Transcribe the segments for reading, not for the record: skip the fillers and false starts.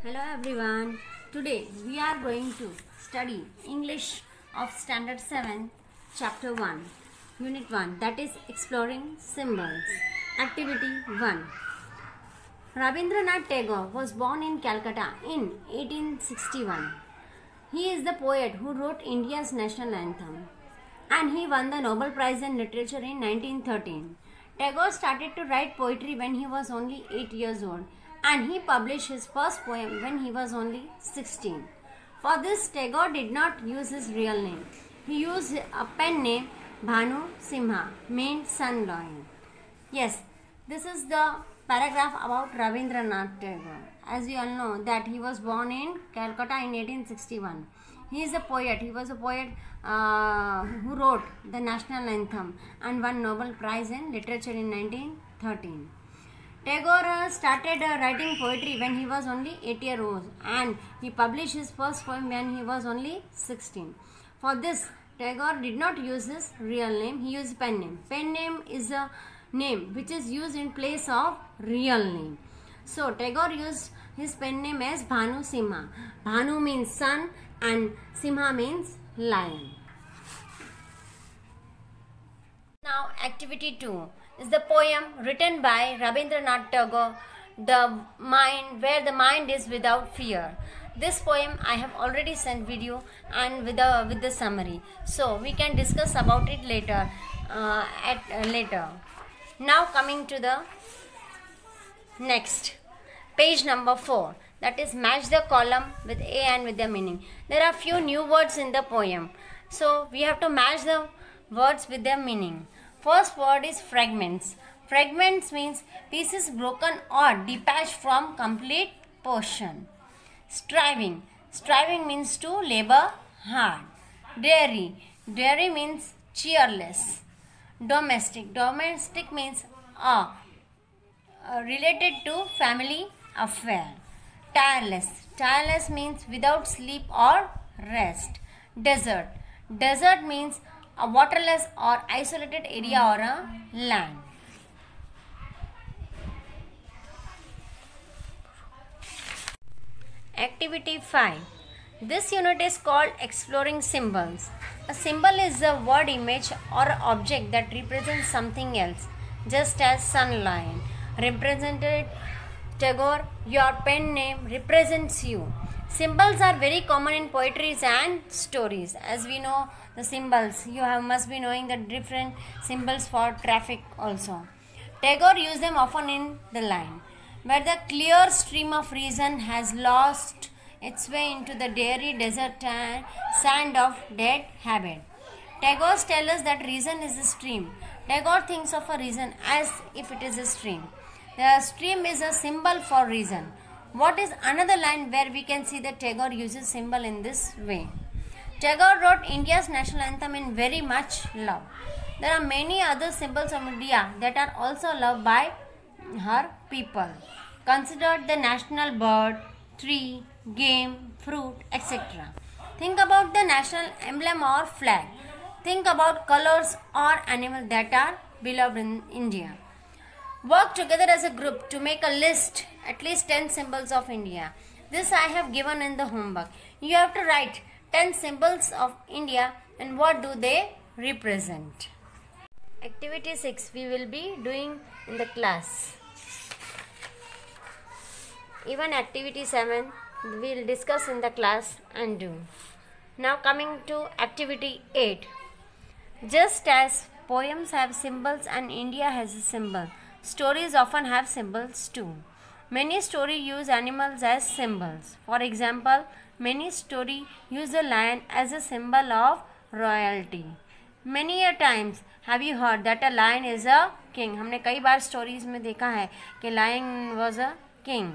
Hello everyone. Today we are going to study English of Standard 7, Chapter 1, Unit 1, that is Exploring Symbols. Activity 1. Rabindranath Tagore was born in Calcutta in 1861. He is the poet who wrote India's national anthem, and he won the Nobel Prize in Literature in 1913. Tagore started to write poetry when he was only 8 years old, and he published his first poem when he was only 16. For this, Tagore did not use his real name. He used a pen name Bhanu Simha, meant sun lion. Yes, this is the paragraph about Rabindranath Tagore. As you all know that he was born in Calcutta in 1861. He is a poet. He was a poet who wrote the national anthem and won Nobel Prize in Literature in 1913. Tagore started writing poetry when he was only 8 years old, and he published his first poem when he was only 16. For this, Tagore did not use his real name. He used pen name. Pen name is a name which is used in place of real name. So Tagore used his pen name as Bhanu Simha. Bhanu means sun and Simha means lion. Now activity 2 is the poem written by Rabindranath Tagore, Where the Mind is Without Fear. This poem I have already sent video and with the summary, so we can discuss about it later. Now coming to the next page number 4, that is match the column with A and with the meaning. There are few new words in the poem, so we have to match the words with their meaning. First word is fragments. Fragments means pieces broken or detached from complete portion. Striving. Striving means to labor hard. Dairy. Dairy means cheerless. Domestic. Domestic means related to family affair. Tireless. Tireless means without sleep or rest. Desert. Desert means a waterless or isolated area or a land. Activity 5. This unit is called Exploring Symbols. A symbol is a word, image or object that represents something else, just as sun lion represented Tagore. Your pen name represents you. Symbols are very common in poetry and stories. As we know the symbols, you must be knowing the different symbols for traffic also. Tagore used them often in the line, where the clear stream of reason has lost its way into the dreary desert and sand of dead habit. Tagore tells us that reason is a stream. Tagore thinks of a reason as if it is a stream. The stream is a symbol for reason. What is another line where we can see that Tagore uses symbol in this way? Tagore wrote India's national anthem in very much love. There are many other symbols of India that are also loved by her people. Consider the national bird, tree, game, fruit, etc. Think about the national emblem or flag. Think about colors or animals that are beloved in India. Work together as a group to make a list, at least 10 symbols of India. This I have given in the homework. You have to write 10 symbols of India and what do they represent. Activity 6 we will be doing in the class. Even activity 7 we will discuss in the class and do. Now coming to activity 8. Just as poems have symbols and India has a symbol, stories often have symbols too. Many stories use animals as symbols. For example, many stories use a lion as a symbol of royalty. Many a times have you heard that a lion is a king. हमने कई बार stories में देखा है कि lion was a king.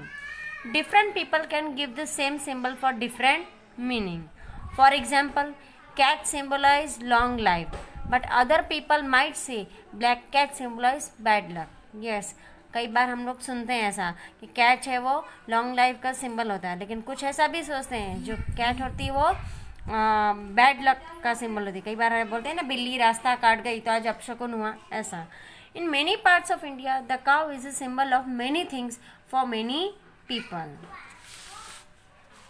Different people can give the same symbol for different meaning. For example, cat symbolize long life, but other people might say black cat symbolize bad luck. Yes, कई बार हम लोग सुनते हैं ऐसा कि cat है वो long life का सिंबल होता है, लेकिन कुछ ऐसा भी सोचते हैं जो कैट होती है वो बैड लक का सिंबल होती है. कई बार बोलते हैं ना बिल्ली रास्ता काट गई तो आज अपशकुन हुआ, ऐसा. In many parts of India the cow is a symbol of many things for many people.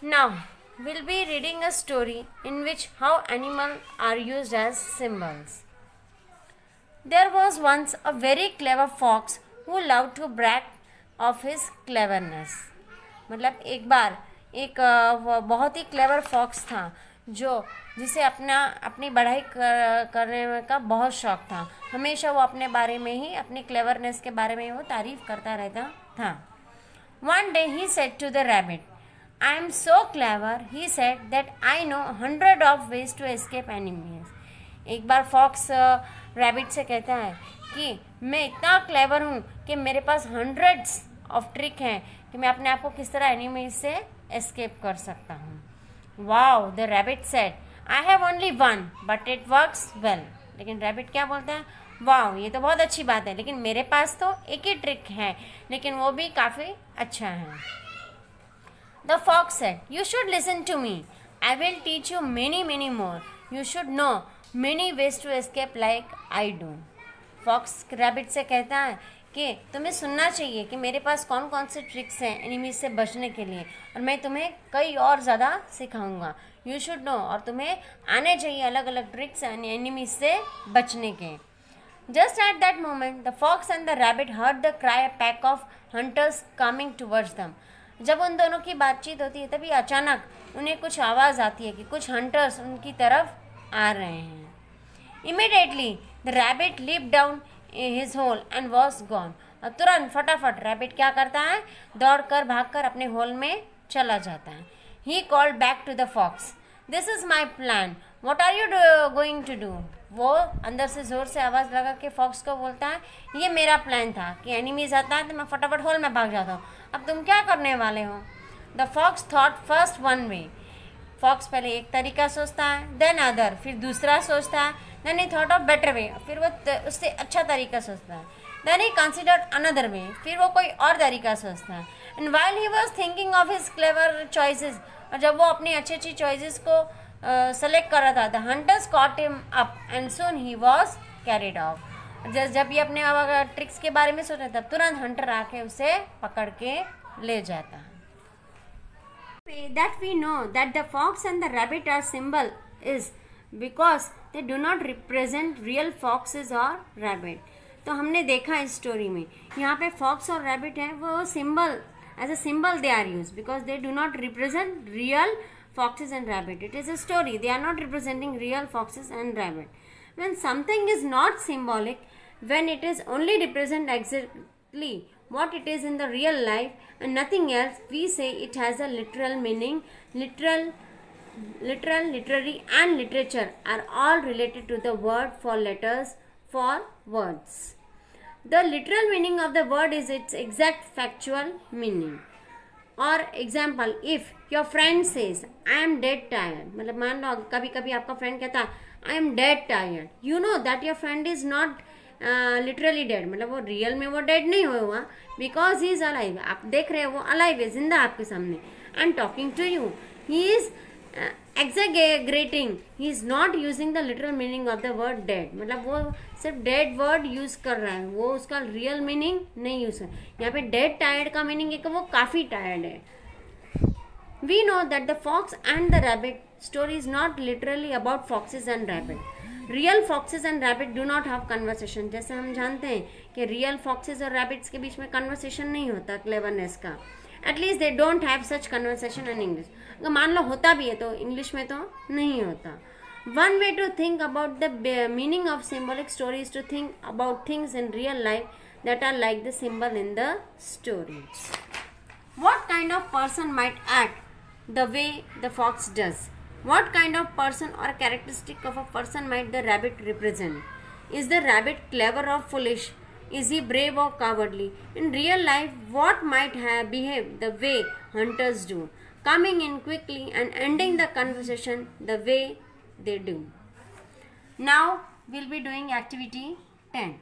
Now we'll be reading a story in which how animals are used as symbols. There was once a very clever fox who loved to brag of his cleverness. मतलब एक बार एक बहुत ही clever fox था जिसे अपनी बढ़ाई करने का बहुत शौक था. हमेशा वो अपने बारे में ही, अपनी क्लेवरनेस के बारे में वो तारीफ करता रहता था. One day he said to the rabbit, I am so clever, he said, that I know 100 of ways to escape enemies. एक बार फॉक्स रैबिट से कहता है कि मैं इतना क्लेवर हूँ कि मेरे पास 100 ऑफ ट्रिक हैं कि मैं अपने आप को किस तरह एनिमीज से एस्केप कर सकता हूँ. Wow, the rabbit said, I have only one but it works well. लेकिन रैबिट क्या बोलता है, वाओ ये तो बहुत अच्छी बात है, लेकिन मेरे पास तो एक ही ट्रिक है, लेकिन वो भी काफ़ी अच्छा है. The fox said, you should listen to me, I will teach you many more, you should know many ways to escape like I do. Fox rabbit से कहता है कि तुम्हें सुनना चाहिए कि मेरे पास कौन कौन से ट्रिक्स हैं एनिमीज से बचने के लिए, और मैं तुम्हें कई और ज़्यादा सिखाऊंगा. यू शुड नो, और तुम्हें आने चाहिए अलग अलग ट्रिक्स एनिमीज से बचने के. Just at that moment the fox and the rabbit heard the cry pack of hunters coming towards them. जब उन दोनों की बातचीत होती है तभी अचानक उन्हें कुछ आवाज़ आती है कि कुछ हंटर्स उनकी तरफ आ रहे हैं. Immediately the rabbit leap down his hole and was gone. और तुरंत फटाफट रैबिट क्या करता है, दौड़कर भागकर अपने होल में चला जाता है. He called back to the fox, this is my plan, what are you going to do. वो अंदर से जोर से आवाज़ लगा के फॉक्स को बोलता है, ये मेरा प्लान था कि एनिमीज आता है तो मैं फटाफट होल में भाग जाता हूँ, अब तुम क्या करने वाले हो. The fox thought first one way. Fox पहले एक तरीका सोचता है, देन अदर, फिर दूसरा सोचता है, then he thought of better way, फिर वो उससे अच्छा तरीका सोचता है, then he considered another way, फिर वो कोई और तरीका सोचता है. And while he was thinking of his clever choices, और जब वो अपनी अच्छी अच्छी चॉइसेस को सेलेक्ट कर रहा था, the hunters cot him up and soon he was carried of. जब ये अपने ट्रिक्स के बारे में सोच रहा था, तुरंत हंटर आके उसे पकड़ के ले जाता है. That we know that the fox and the rabbit are symbol is because they do not represent real foxes or rabbit. तो हमने देखा इस स्टोरी में यहाँ पे फॉक्स और रैबिट है, वो symbol as a symbol they are use because they do not represent real foxes and rabbit. It is a story. They are not representing real foxes and rabbit. When something is not symbolic, when it is only represent exactly what it is in the real life and nothing else, we say it has a literal meaning. Literal, literary and literature are all related to the word for letters for words. The literal meaning of the word is its exact factual meaning. और example, if your friend says I am dead tired, मतलब मान लो कभी कभी आपका friend कहता है I am dead tired, you know that your friend is not literally dead, मतलब वो रियल में वो डेड नहीं हुआ बिकॉज ही इज अलाइव. आप देख रहे हो वो अलाइव है, जिंदा आपके सामने, and talking to you. He is exaggerating, he is not using the literal meaning of the word dead, मतलब वो सिर्फ dead word यूज कर रहा है, वो उसका रियल मीनिंग नहीं यूज कर. यहाँ पे dead tired का मीनिंग है कि वो काफी टायर्ड है. We know that the fox and the rabbit story is not literally about foxes and rabbit. Real foxes and rabbit do not have conversation. जैसे हम जानते हैं कि real foxes और rabbits के बीच में conversation नहीं होता cleverness का. At least they don't have such conversation in English. अगर मान लो होता भी है तो इंग्लिश में तो नहीं होता. One way to think about the meaning of symbolic story is to think about things in real life that are like the symbol in the story. What kind of person might act the way the fox does? What kind of person or characteristic of a person might the rabbit represent? Is the rabbit clever or foolish? Is he brave or cowardly? In real life, what might have behaved the way hunters do, coming in quickly and ending the conversation the way they do? Now, we'll be doing activity 10.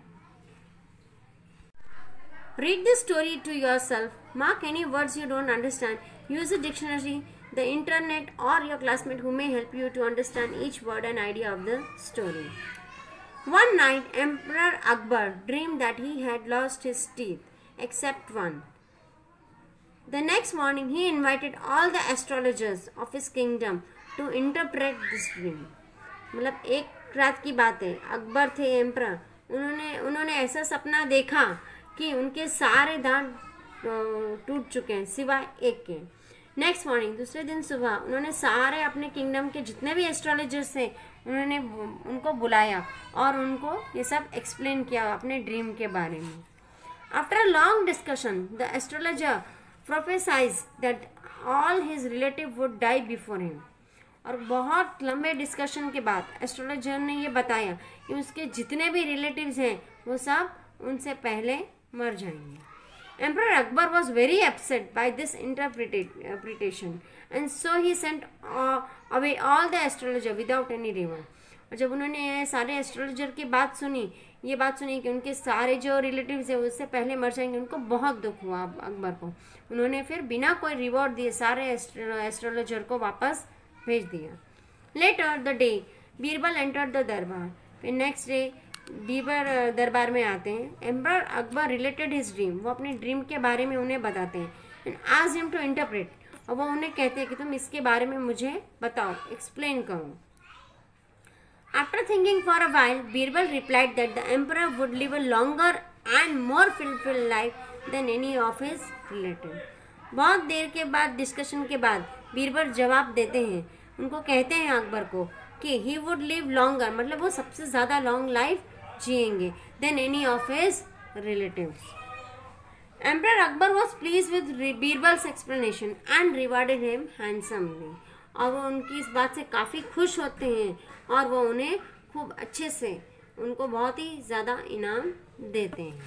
Read this story to yourself. Mark any words you don't understand. Use a dictionary, the internet, or your classmate who may help you to understand each word and idea of the story. One night, Emperor Akbar dreamed that he had lost his teeth, except one. The next morning he invited all the astrologers of his kingdom to interpret this dream. मतलब एक रात की बात है, अकबर थे emperor, उन्होंने ऐसा सपना देखा कि उनके सारे दांत टूट चुके हैं सिवाय एक के। नेक्स्ट मॉर्निंग, दूसरे दिन सुबह, उन्होंने सारे अपने किंगडम के जितने भी एस्ट्रोलॉजर्स थे उन्होंने उनको बुलाया और उनको ये सब एक्सप्लेन किया अपने ड्रीम के बारे में। After a long discussion the astrologer prophesise that all his relative would die before him. और बहुत लंबे डिस्कशन के बाद एस्ट्रोलॉजर ने ये बताया कि उसके जितने भी रिलेटिव्स हैं वो सब उनसे पहले मर जाएंगे। Emperor Akbar was very upset by this interpretation and so he sent away all the astrologer without any reward. और जब उन्होंने सारे एस्ट्रोलॉजर की बात सुनी, ये बात सुनी कि उनके सारे जो रिलेटिव्स हैं उससे पहले मर जाएंगे, उनको बहुत दुख हुआ अकबर को। उन्होंने फिर बिना कोई रिवॉर्ड दिए सारे एस्ट्रोलॉजर को वापस भेज दिया। Later the day Birbal enter the darbar. फिर नेक्स्ट डे बीरबल दरबार में आते हैं। Emperor Akbar related his dream, वो अपने ड्रीम के बारे में उन्हें बताते हैं। And asked him to interpret, और वो उन्हें कहते हैं कि तुम इसके बारे में मुझे बताओ, एक्सप्लेन करो। After thinking for a while Birbal replied that the emperor would live a longer and more fulfilled life than any of his relative. बहुत देर के बाद डिस्कशन के बाद बीरबल जवाब देते हैं, उनको कहते हैं अकबर को कि ही वुड लिव लॉन्गर, मतलब वो सबसे ज़्यादा लॉन्ग लाइफ जिएंगे than any of his relatives. Emperor Akbar was please with Birbal's explanation and rewarded him handsomely. और वो उनकी इस बात से काफ़ी खुश होते हैं और वो उन्हें खूब अच्छे से, उनको बहुत ही ज़्यादा इनाम देते हैं।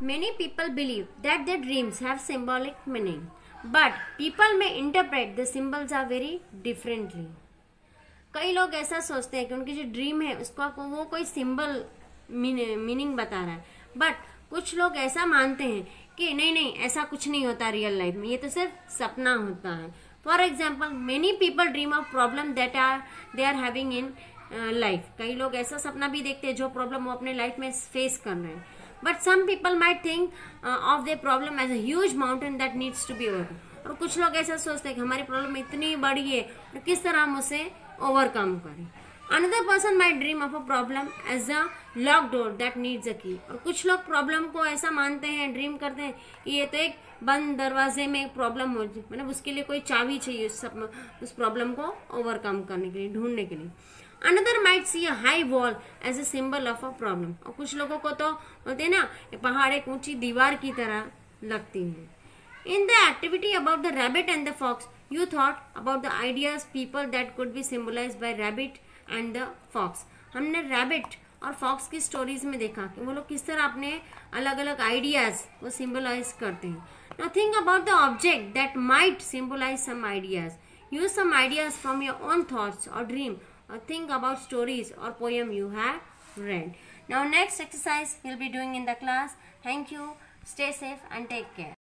Many people believe that their dreams have symbolic meaning, but people may interpret the symbols are very differently. कई लोग ऐसा सोचते हैं कि उनकी जो ड्रीम है उसका वो कोई सिंबल मीनिंग बता रहा है, बट कुछ लोग ऐसा मानते हैं कि नहीं ऐसा कुछ नहीं होता रियल लाइफ में, ये तो सिर्फ सपना होता है। For example many people dream of problem that they are having in life. कई लोग ऐसा सपना भी देखते हैं जो प्रॉब्लम वो अपने लाइफ में फेस कर रहे हैं। But some people might think of their problem as a huge mountain that needs to be overcome. और कुछ लोग ऐसा सोचते हैं कि हमारी प्रॉब्लम इतनी बड़ी है और किस तरह हम उसे ओवरकम करें। Another person might dream of a problem as a lock door that needs a key. और कुछ लोग प्रॉब्लम को ऐसा मानते हैं, ड्रीम करते हैं कि ये तो एक बंद दरवाजे में एक प्रॉब्लम हो, मतलब उसके लिए कोई चाबी चाहिए उस प्रॉब्लम को ओवरकम करने के लिए, ढूंढने के लिए। Another might see a high wall as a symbol of a problem. और कुछ लोगों को तो बोलते हैं ना, पहाड़ एक ऊंची दीवार की तरह लगती है। In the activity about the rabbit and the fox, you thought about the ideas people that could be symbolized by rabbit and the fox. हमने rabbit और fox की स्टोरीज में देखा कि वो लोग किस तरह अपने अलग अलग आइडियाज वो सिंबलाइज करते हैं। Now think about the object that might symbolize some ideas. Use some ideas from your own thoughts or dream, or think about stories or poem you have read. Now next exercise we'll be doing in the class. Thank you. Stay safe and take care.